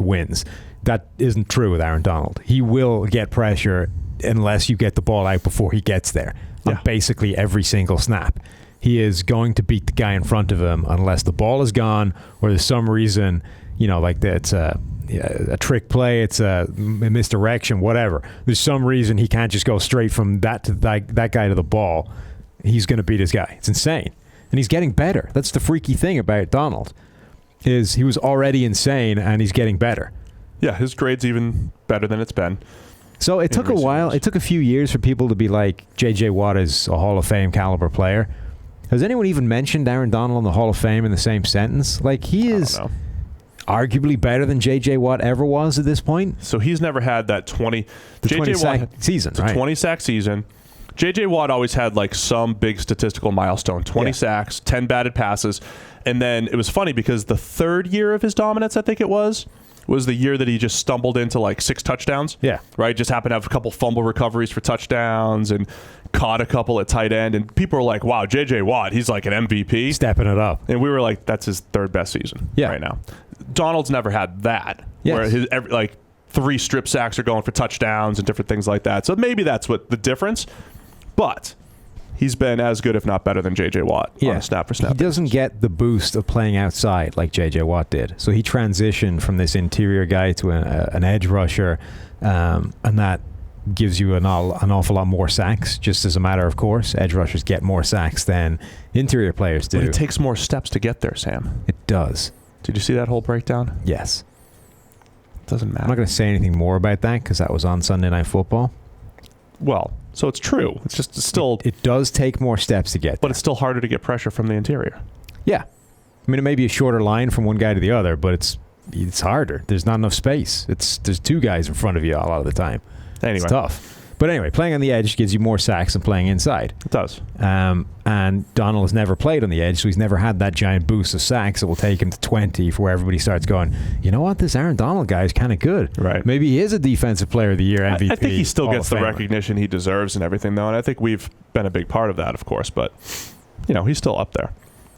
wins. That isn't true with Aaron Donald. He will get pressure unless you get the ball out before he gets there on basically every single snap. He is going to beat the guy in front of him unless the ball is gone or there's some reason, like that's a trick play, it's a misdirection, whatever. There's some reason he can't just go straight from that to that guy to the ball. He's going to beat his guy. It's insane. And he's getting better. That's the freaky thing about Donald, is he was already insane and he's getting better. Yeah, his grade's even better than it's been. So it took a while. It took a few years for people to be like, J.J. Watt is a Hall of Fame caliber player. Has anyone even mentioned Aaron Donald in the Hall of Fame in the same sentence? Like, he is arguably better than J.J. Watt ever was at this point. So he's never had that 20 sack season, right? 20 sack season. J.J. Watt always had like some big statistical milestone, 20 sacks, 10 batted passes. And then it was funny because the 3rd year of his dominance, I think it was the year that he just stumbled into like 6 touchdowns. Yeah. Right? Just happened to have a couple fumble recoveries for touchdowns and caught a couple at tight end. And people were like, wow, J.J. Watt, he's like an MVP. Stepping it up. And we were like, that's his 3rd best season right now. Donald's never had that. Yes. Where his 3 strip sacks are going for touchdowns and different things like that. So maybe that's what the difference. But he's been as good, if not better, than J.J. Watt on a snap-for-snap. He doesn't get the boost of playing outside like J.J. Watt did. So he transitioned from this interior guy to an edge rusher, and that gives you an awful lot more sacks, just as a matter of course. Edge rushers get more sacks than interior players do. But it takes more steps to get there, Sam. It does. Did you see that whole breakdown? Yes. It doesn't matter. I'm not going to say anything more about that because that was on Sunday Night Football. Well, so it's true. It's just still... It does take more steps to get there. But it's still harder to get pressure from the interior. Yeah. I mean, it may be a shorter line from one guy to the other, but it's harder. There's not enough space. There's 2 guys in front of you a lot of the time. Anyway. It's tough. But anyway, playing on the edge gives you more sacks than playing inside. It does. And Donald has never played on the edge, so he's never had that giant boost of sacks that will take him to 20 for where everybody starts going, you know what, this Aaron Donald guy is kind of good. Right. Maybe he is a Defensive Player of the Year MVP. I think he still gets the Famer. recognition he deserves and everything, though, and I think we've been a big part of that, of course, but, he's still up there.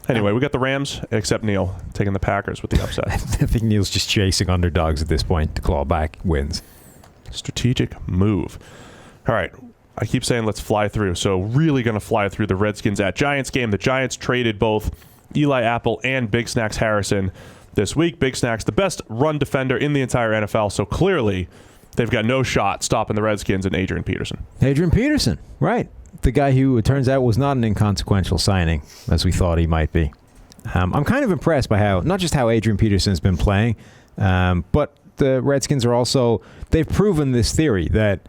Anyway, we got the Rams, except Neil, taking the Packers with the upset. I think Neil's just chasing underdogs at this point to claw back wins. Strategic move. All right. I keep saying let's fly through. So really going to fly through the Redskins at Giants game. The Giants traded both Eli Apple and Big Snacks Harrison this week. Big Snacks, the best run defender in the entire NFL. So clearly they've got no shot stopping the Redskins and Adrian Peterson. Adrian Peterson, right. The guy who, it turns out, was not an inconsequential signing, as we thought he might be. I'm kind of impressed by not just how Adrian Peterson's been playing, but the Redskins are also, they've proven this theory that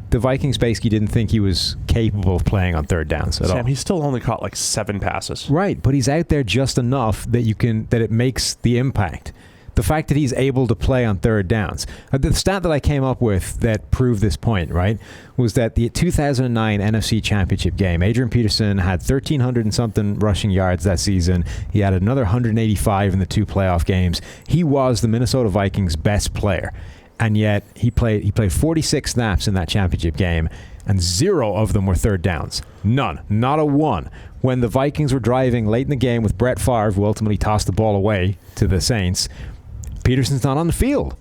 the Vikings basically didn't think he was capable of playing on third downs at all. Sam, he's still only caught like 7 passes. Right, but he's out there just enough that it makes the impact. The fact that he's able to play on third downs. The stat that I came up with that proved this point, right, was that the 2009 NFC Championship game, Adrian Peterson had 1,300 and something rushing yards that season. He had another 185 in the 2 playoff games. He was the Minnesota Vikings' best player. And yet he played 46 snaps in that championship game, and 0 of them were third downs. None. Not a one. When the Vikings were driving late in the game with Brett Favre, who ultimately tossed the ball away to the Saints, Peterson's not on the field.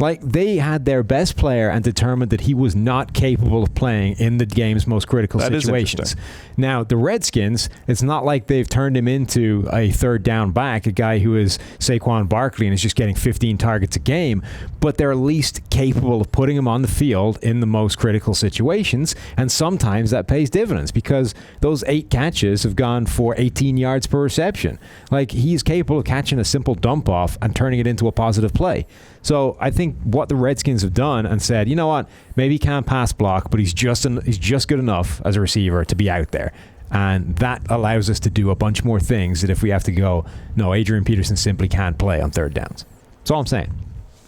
Like, they had their best player and determined that he was not capable of playing in the game's most critical situations. Now, the Redskins, it's not like they've turned him into a third down back, a guy who is Saquon Barkley and is just getting 15 targets a game, but they're at least capable of putting him on the field in the most critical situations, and sometimes that pays dividends because those 8 catches have gone for 18 yards per reception. Like, he's capable of catching a simple dump off and turning it into a positive play. So I think what the Redskins have done and said, you know what, maybe he can't pass block, but he's just good enough as a receiver to be out there. And that allows us to do a bunch more things that if we have to go, no, Adrian Peterson simply can't play on third downs. That's all I'm saying.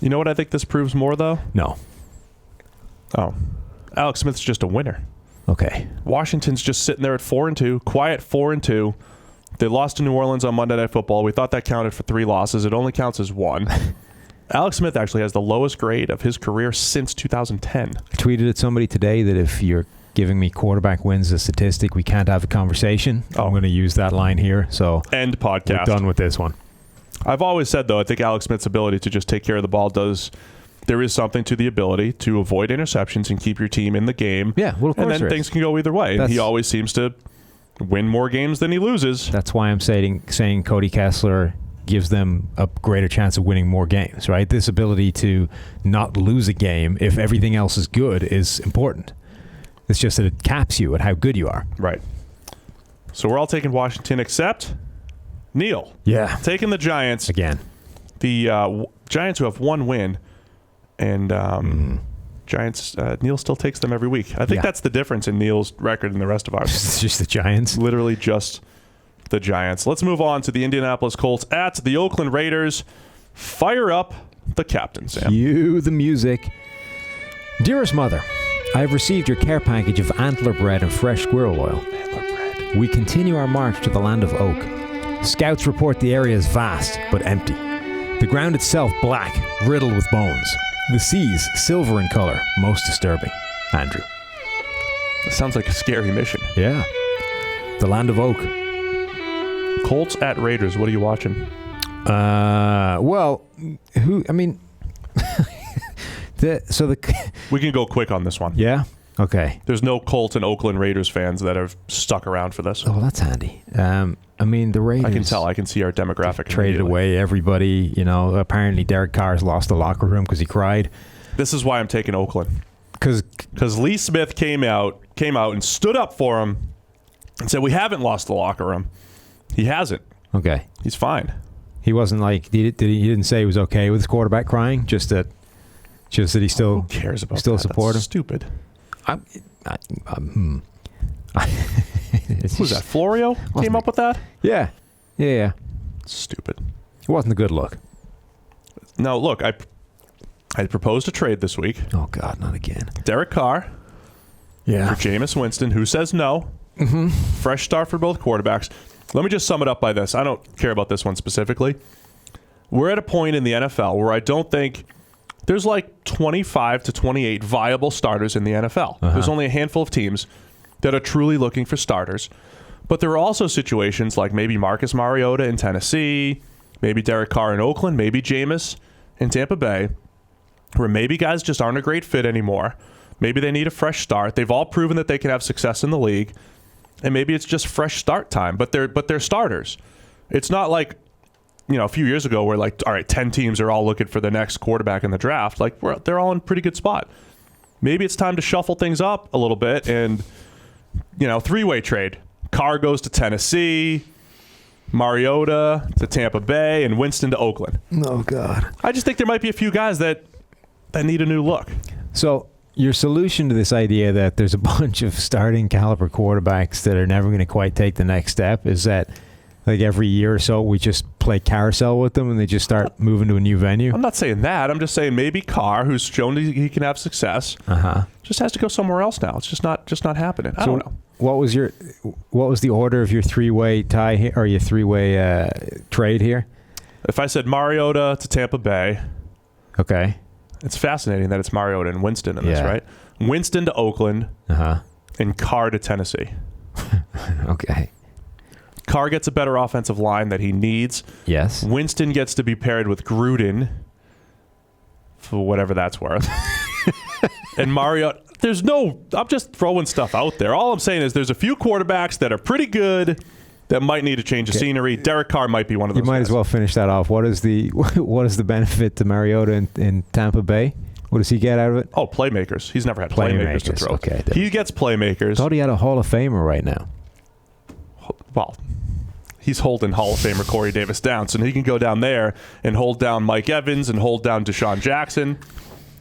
You know what I think this proves more, though? No. Oh. Alex Smith's just a winner. Okay. Washington's just sitting there at 4-2, quiet 4-2. They lost to New Orleans on Monday Night Football. We thought that counted for 3 losses. It only counts as 1. Alex Smith actually has the lowest grade of his career since 2010. I tweeted at somebody today that if you're giving me quarterback wins as a statistic, we can't have a conversation. I'm going to use that line here. So end podcast. We're done with this one. I've always said, though, I think Alex Smith's ability to just take care of the ball there is something to the ability to avoid interceptions and keep your team in the game. Yeah, well, of course. And then things can go either way. And he always seems to win more games than he loses. That's why I'm saying Cody Kessler gives them a greater chance of winning more games, right? This ability to not lose a game if everything else is good is important. It's just that it caps you at how good you are. Right. So we're all taking Washington except Neil. Yeah. Taking the Giants. Again. The Giants who have 1 win. And Giants, Neil still takes them every week. I think that's the difference in Neil's record and the rest of ours. It's just the Giants. Literally just the Giants. Let's move on to the Indianapolis Colts at the Oakland Raiders. Fire up the captain, Sam. Cue the music. Dearest mother, I have received your care package of antler bread and fresh squirrel oil. Antler bread. We continue our march to the land of oak. Scouts report the area is vast, but empty. The ground itself black, riddled with bones. The seas silver in color, most disturbing. Andrew. That sounds like a scary mission. Yeah. The land of oak. Colts at Raiders. What are you watching? Well, We can go quick on this one. Yeah? Okay. There's no Colts and Oakland Raiders fans that have stuck around for this. Oh, that's handy. I mean, the Raiders... I can tell. I can see our demographic. Traded away everybody. Apparently Derek Carr's lost the locker room because he cried. This is why I'm taking Oakland. Because Lee Smith came out and stood up for him and said, we haven't lost the locker room. He hasn't. Okay. He's fine. He wasn't like... He didn't say he was okay with his quarterback crying? Just that he still... Who cares about still that? support That's him? stupid. Who's that? Florio came up with that? Yeah. Stupid. It wasn't a good look. No, look, I proposed a trade this week. Oh, God, not again. Derek Carr. Yeah. For Jameis Winston, who says no. Mm-hmm. Fresh start for both quarterbacks. Let me just sum it up by this. I don't care about this one specifically. We're at a point in the NFL where I don't think there's like 25 to 28 viable starters in the NFL. There's only a handful of teams that are truly looking for starters. But there are also situations like maybe Marcus Mariota in Tennessee, maybe Derek Carr in Oakland, maybe Jameis in Tampa Bay, where maybe guys just aren't a great fit anymore. Maybe they need a fresh start. They've all proven that they can have success in the league. And maybe it's just fresh start time, but they're starters. It's not like, a few years ago where like, all right, 10 teams are all looking for the next quarterback in the draft. Like they're all in a pretty good spot. Maybe it's time to shuffle things up a little bit and, three-way trade. Carr goes to Tennessee, Mariota to Tampa Bay, and Winston to Oakland. Oh, God. I just think there might be a few guys that need a new look. So your solution to this idea that there's a bunch of starting caliber quarterbacks that are never going to quite take the next step is that like every year or so we just play carousel with them and they just start moving to a new venue? I'm not saying that. I'm just saying maybe Carr, who's shown he can have success, just has to go somewhere else now. It's just not happening. I don't know. What was the order of your three-way tie here, or your three-way trade here? If I said Mariota to Tampa Bay, okay, it's fascinating that it's Mariota and Winston in this, right? Winston to Oakland, and Carr to Tennessee. Okay. Carr gets a better offensive line that he needs. Yes. Winston gets to be paired with Gruden, for whatever that's worth. And Mariota, I'm just throwing stuff out there. All I'm saying is there's a few quarterbacks that are pretty good that might need a change of scenery. Derek Carr might be one of those. You might guys. as well finish that off. What is the benefit to Mariota in Tampa Bay? What does he get out of it? Oh, playmakers. He's never had playmakers to throw. Okay, he gets playmakers. I thought he had a Hall of Famer right now. Well, he's holding Hall of Famer Corey Davis down, so he can go down there and hold down Mike Evans and hold down Deshaun Jackson,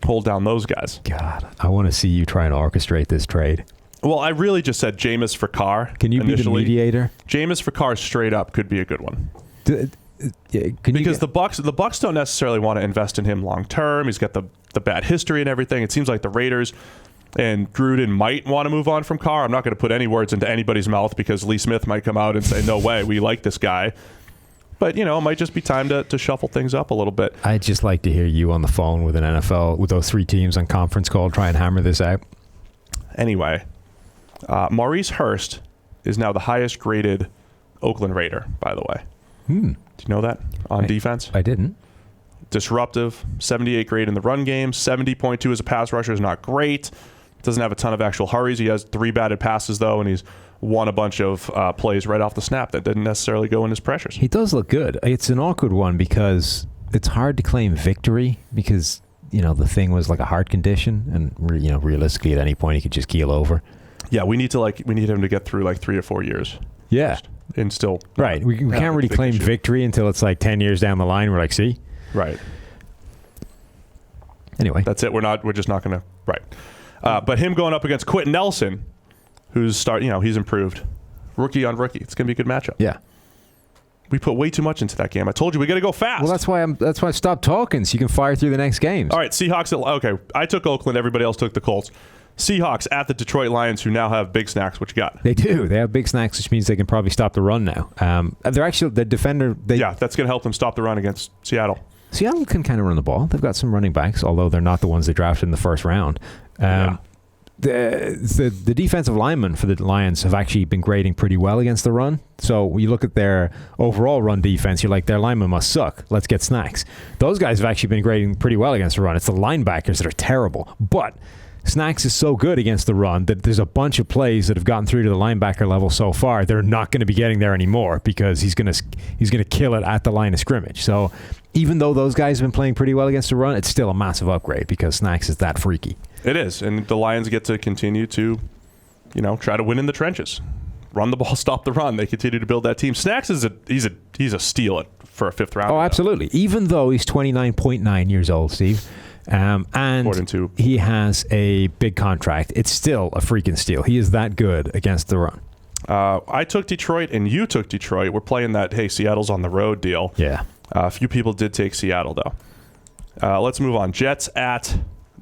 hold down those guys. God, I want to see you try and orchestrate this trade. Well, I really just said Jameis for Carr. Can you be the mediator? Jameis for Carr straight up could be a good one. Because the Bucs don't necessarily want to invest in him long term. He's got the bad history and everything. It seems like the Raiders and Gruden might want to move on from Carr. I'm not going to put any words into anybody's mouth because Lee Smith might come out and say, no way, we like this guy. But, it might just be time to shuffle things up a little bit. I'd just like to hear you on the phone with an NFL, with those three teams on conference call, try and hammer this out. Anyway, Maurice Hurst is now the highest graded Oakland Raider, by the way. Do you know that on defense? I didn't. Disruptive, 78 grade in the run game, 70.2 as a pass rusher is not great. Doesn't have a ton of actual hurries. He has 3 batted passes, though, and he's won a bunch of plays right off the snap that didn't necessarily go in his pressures. He does look good. It's an awkward one because it's hard to claim victory because, the thing was like a heart condition, and, realistically at any point he could just keel over. Yeah, we need him to get through like 3 or 4 years. Yeah. And still. Right. We can't really claim victory until it's like 10 years down the line. We're like, see? Right. Anyway. That's it. We're just not going to. Right. But him going up against Quentin Nelson, who's he's improved. Rookie on rookie. It's going to be a good matchup. Yeah. We put way too much into that game. I told you we got to go fast. Well, that's why I stopped talking so you can fire through the next games. All right, Seahawks. Okay, I took Oakland. Everybody else took the Colts. Seahawks at the Detroit Lions, who now have big snacks. What you got? They do. They have big snacks, which means they can probably stop the run now. They're actually the defender. That's going to help them stop the run against Seattle. Seattle can kind of run the ball. They've got some running backs, although they're not the ones they drafted in the first round. the defensive linemen for the Lions have actually been grading pretty well against the run. So when you look at their overall run defense, you're like, their linemen must suck. Let's get Snacks. Those guys have actually been grading pretty well against the run. It's the linebackers that are terrible. But Snacks is so good against the run that there's a bunch of plays that have gotten through to the linebacker level so far. They're not going to be getting there anymore because he's going to kill it at the line of scrimmage. So even though those guys have been playing pretty well against the run, it's still a massive upgrade because Snacks is that freaky. It is, and the Lions get to continue to, try to win in the trenches, run the ball, stop the run. They continue to build that team. Snacks is he's a steal for a fifth round. Oh, absolutely. Even though he's 29.9 years old, Steve, and he has a big contract, it's still a freaking steal. He is that good against the run. I took Detroit, and you took Detroit. We're playing that Seattle's on the road deal. Yeah. A few people did take Seattle though. Let's move on. Jets at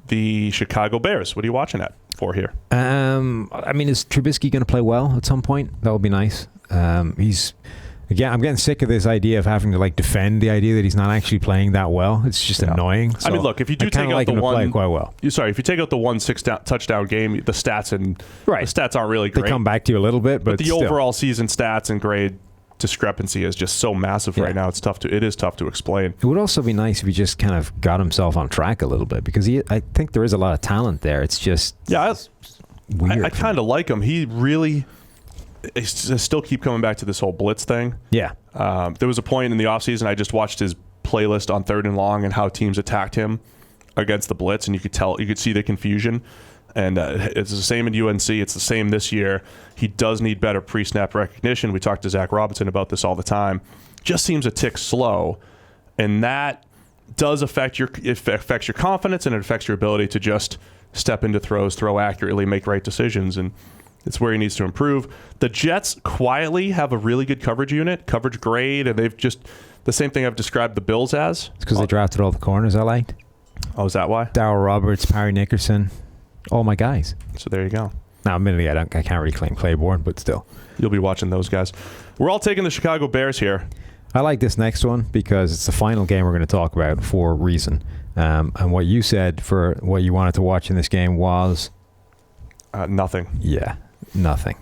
the Chicago Bears. What are you watching for here? Is Trubisky going to play well at some point? That would be nice. I'm getting sick of this idea of having to defend the idea that he's not actually playing that well. It's just annoying. So look, if you do take out the one, play quite well. If you take out the 1 touchdown game, the stats aren't really great. They come back to you a little bit, but the overall season stats and grade discrepancy is just so massive right now. It is tough to explain. It would also be nice if he just kind of got himself on track a little bit because I think there is a lot of talent there. It's just weird. I kind of like him. He really still keep coming back to this whole blitz thing. Yeah. There was a point in the offseason I just watched his playlist on 3rd and Long and how teams attacked him against the blitz, and you could see the confusion. And it's the same in UNC. It's the same this year. He does need better pre-snap recognition. We talked to Zach Robinson about this all the time. Just seems a tick slow, and that does affect your confidence, and it affects your ability to just step into throws, throw accurately, make right decisions, and it's where he needs to improve. The Jets quietly have a really good coverage unit, coverage grade, and they've just the same thing I've described the Bills as. It's because they drafted all the corners I liked. Oh, is that why? Darryl Roberts, Parry Nickerson. All my guys. So there you go. Now, admittedly, I can't really claim Claiborne, but still. You'll be watching those guys. We're all taking the Chicago Bears here. I like this next one because it's the final game we're going to talk about for a reason. And what you said for what you wanted to watch in this game was? Nothing. Yeah, nothing.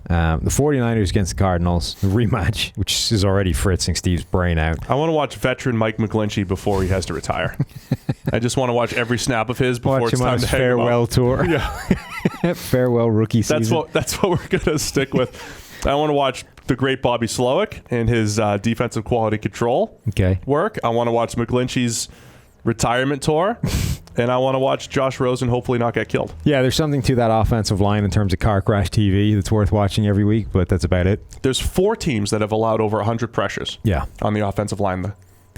The 49ers against the Cardinals, the rematch, which is already fritzing Steve's brain out. I want to watch veteran Mike McGlinchey before he has to retire. I just want to watch every snap of his before it's time to hang him up. Farewell tour. Yeah. Farewell rookie season. That's what we're going to stick with. I want to watch the great Bobby Slowick and his defensive quality control work. I want to watch McGlinchey's retirement tour. And I want to watch Josh Rosen hopefully not get killed. Yeah, there's something to that offensive line in terms of car crash TV that's worth watching every week, but that's about it. There's 4 teams that have allowed over 100 pressures on the offensive line. The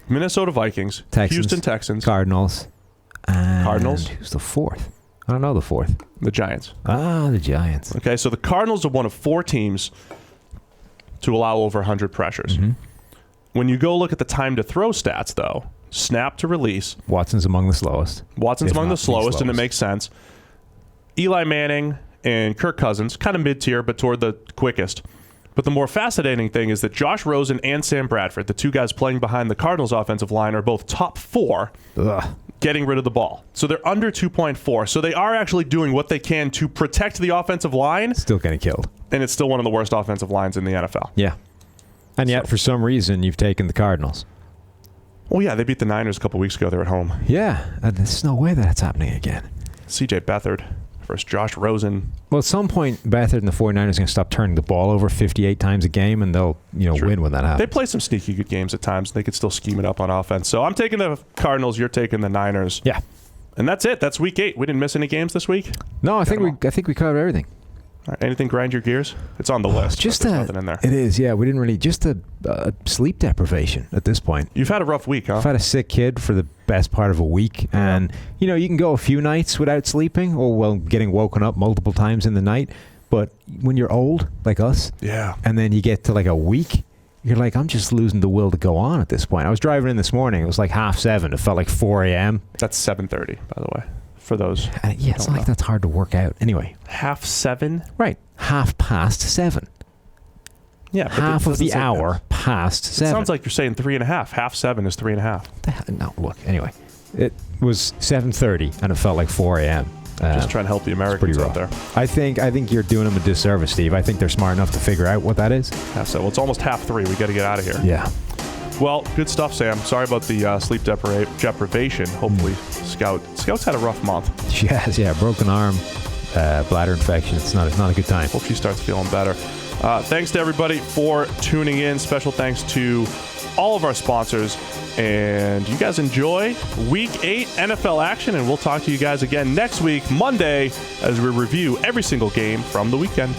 Minnesota Vikings, Houston Texans, Cardinals. Cardinals. Who's the 4th? I don't know the 4th. The Giants. The Giants. Okay, so the Cardinals are one of 4 teams to allow over 100 pressures. Mm-hmm. When you go look at the time to throw stats, though, snap to release. Watson's among the slowest. And it makes sense. Eli Manning and Kirk Cousins, kind of mid-tier, but toward the quickest. But the more fascinating thing is that Josh Rosen and Sam Bradford, the 2 guys playing behind the Cardinals offensive line, are both top 4 getting rid of the ball. So they're under 2.4. So they are actually doing what they can to protect the offensive line. Still getting killed. And it's still one of the worst offensive lines in the NFL. Yeah. And yet, for some reason, you've taken the Cardinals. Well, yeah, they beat the Niners a couple weeks ago. They're at home. Yeah, there's no way that's happening again. C.J. Beathard versus Josh Rosen. Well, at some point, Beathard and the 49ers are going to stop turning the ball over 58 times a game, and they'll win when that happens. They play some sneaky good games at times. They could still scheme it up on offense. So I'm taking the Cardinals. You're taking the Niners. Yeah. And that's it. That's week 8. We didn't miss any games this week? No, I think we covered everything. Right, anything grind your gears? It's on the list. Just nothing in there. It is, yeah. We didn't really. Just a sleep deprivation at this point. You've had a rough week, huh? I've had a sick kid for the best part of a week, and you can go a few nights without sleeping, or getting woken up multiple times in the night. But when you're old, like us, and then you get to like a week, you're like, I'm just losing the will to go on at this point. I was driving in this morning. It was like 7:30. It felt like 4 a.m. That's 7:30, by the way. For those, it's not like that's hard to work out. Anyway, 7:30, right? 7:30. Yeah, half of the hour past 7. It sounds like you're saying 3.5. 7 is 3.5. No, look. Anyway, it was 7:30, and it felt like 4 a.m. Just trying to help the Americans out there. I think you're doing them a disservice, Steve. I think they're smart enough to figure out what that is. So it's almost 3:30. We got to get out of here. Yeah. Well, good stuff, Sam. Sorry about the sleep deprivation. Hopefully, Scout's had a rough month. She has, broken arm, bladder infection. It's not a good time. Hope she starts feeling better. Thanks to everybody for tuning in. Special thanks to all of our sponsors. And you guys enjoy Week 8 NFL action, and we'll talk to you guys again next week, Monday, as we review every single game from the weekend.